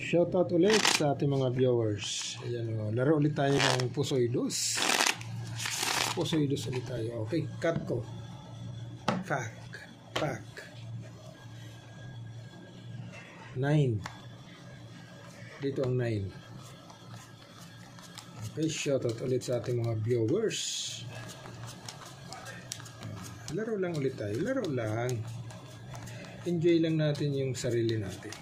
Shoutout ulit sa ating mga viewers. Ayan, laro ulit tayo ng Pusoy Dos. Pusoy Dos ulit tayo. Okay, cut ko. Pack. 9. Dito ang 9. Okay, shoutout ulit sa ating mga viewers. Laro lang ulit tayo. Laro lang. Enjoy lang natin yung sarili natin.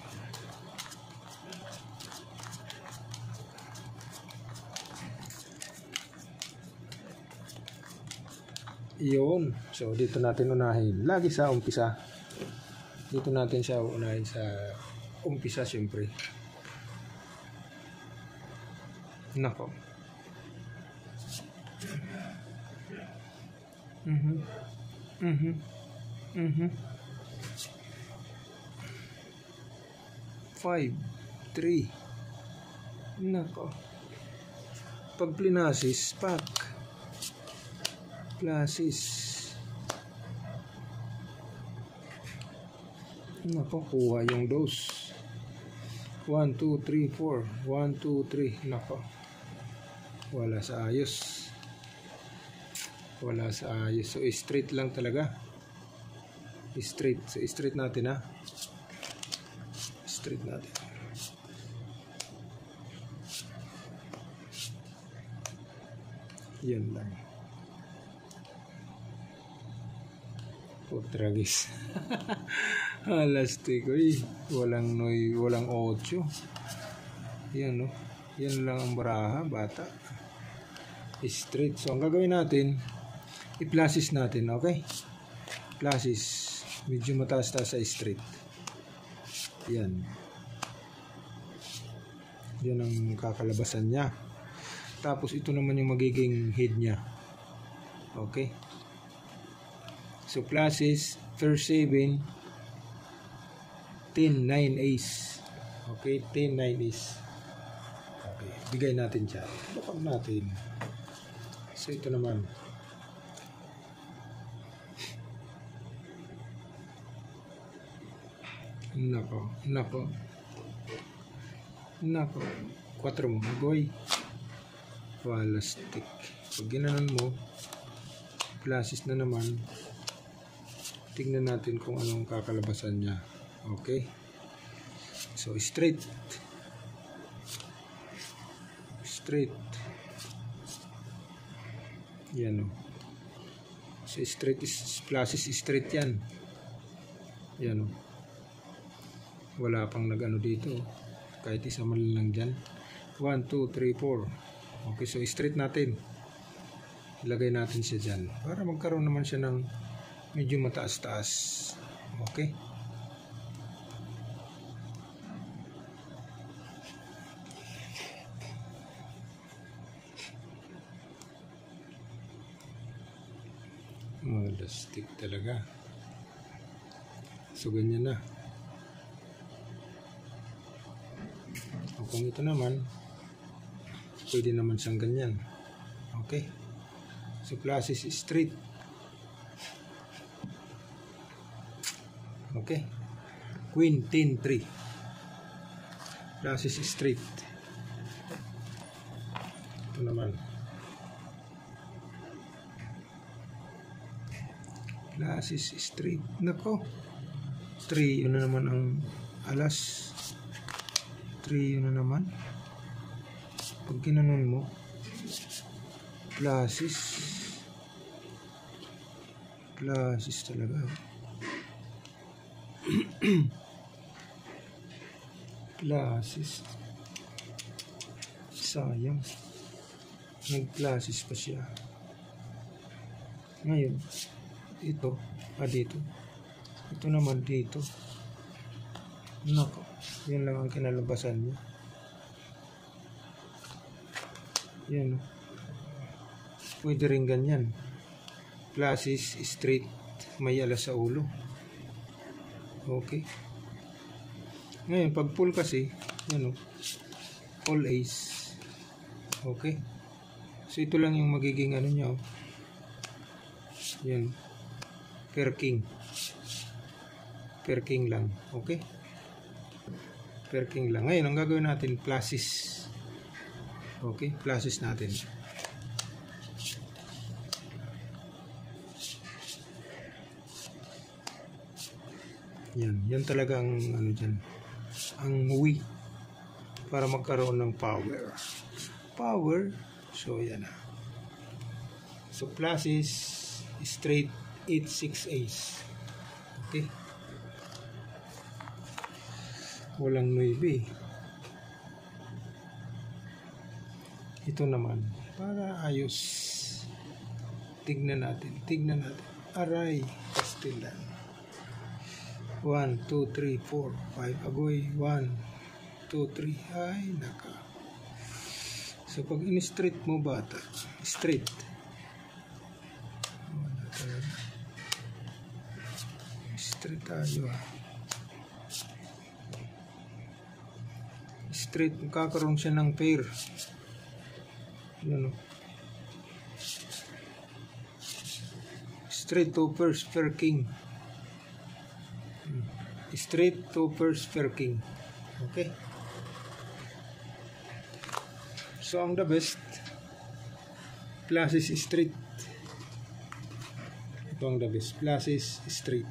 Iyon. So, dito natin unahin. Lagi sa umpisa. Dito natin siya unahin sa umpisa, siyempre. Nako. 5, 3. Nako. Pag plinasis, pack. Plasis. Nako, kuha yung dose. 1, 2, 3, 4. 1, 2, 3. Nako. Wala sa ayos. Wala sa ayos. So, straight lang talaga. Straight. So, straight natin, ha. Straight natin. Yan lang. Tragis. Alastik. Walang noy, walang 8. Yan, no. Yan lang ang baraha, bata. Straight. So, ang gagawin natin, i-plasis natin, okay? Plasis. Medyo mataas-taas sa straight. Yan. Yan ang kakalabasan niya. Tapos, ito naman yung magiging head niya. Okay? So, plasis, first 7, 10, 9 ace. Okay, 10, 9 ace. Okay, bigay natin siya. Bakit natin? So, ito naman. Nako. 4 mo, boy. Wala stick. Pag ginanon mo, plasis na naman. Tingnan natin kung anong kakalabasan niya. Okay. So, straight. Yan, o. So, straight is, plasis straight yan. Yan, o. Wala pang nag-ano dito. Kahit isa man lang dyan. 1, 2, 3, 4. Okay, so straight natin. Ilagay natin siya dyan. Para magkaroon naman siya ng medyo mataas-taas. Okay? Malastik talaga. So, ganyan na. O kung ito naman, pwede naman siyang ganyan. Okay? So, plasis straight. Okay. Queen, 10, 3. Plasis straight. Ito naman. Plasis straight. Nako. 3. Yun na naman ang alas. 3. Yun na naman. Pag ginanon mo, plasis talaga. Plasis. Sayang. Nag-plasis pa siya. Ngayon, ito. Dito. Ito naman dito. Nako. Yan lang ang kinalabasan niya. Yan. Pwede rin ganyan. Plasis, straight. May alas sa ulo. Okay. Ngayon, pag full kasi, yan o, all ace. Okay. So, ito lang yung magiging ano niya o. Yan. Per king lang. Okay. pair king lang. Ngayon, ang gagawin natin, flushes. Okay, flushes natin. Yan talaga ang ano dyan, ang wi para magkaroon ng power. So yan na. So flushes, straight, 8-6 ace. Okay, walang 9. Ito naman para ayos. Tignan natin. Aray, pastilan. 1, 2, 3, 4, 5. Agoy. 1, 2, 3. Ay, naka. So, pag in-straight mo, bata. Straight. Straight tayo, ha. Straight. Magkakaroon siya ng pair. Yan, o. Straight to first pair king. Straight to first pair king. Okay, so ang the best, flushes straight. Ito ang the best, flushes straight,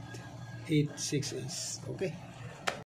8-6 ace. Okay.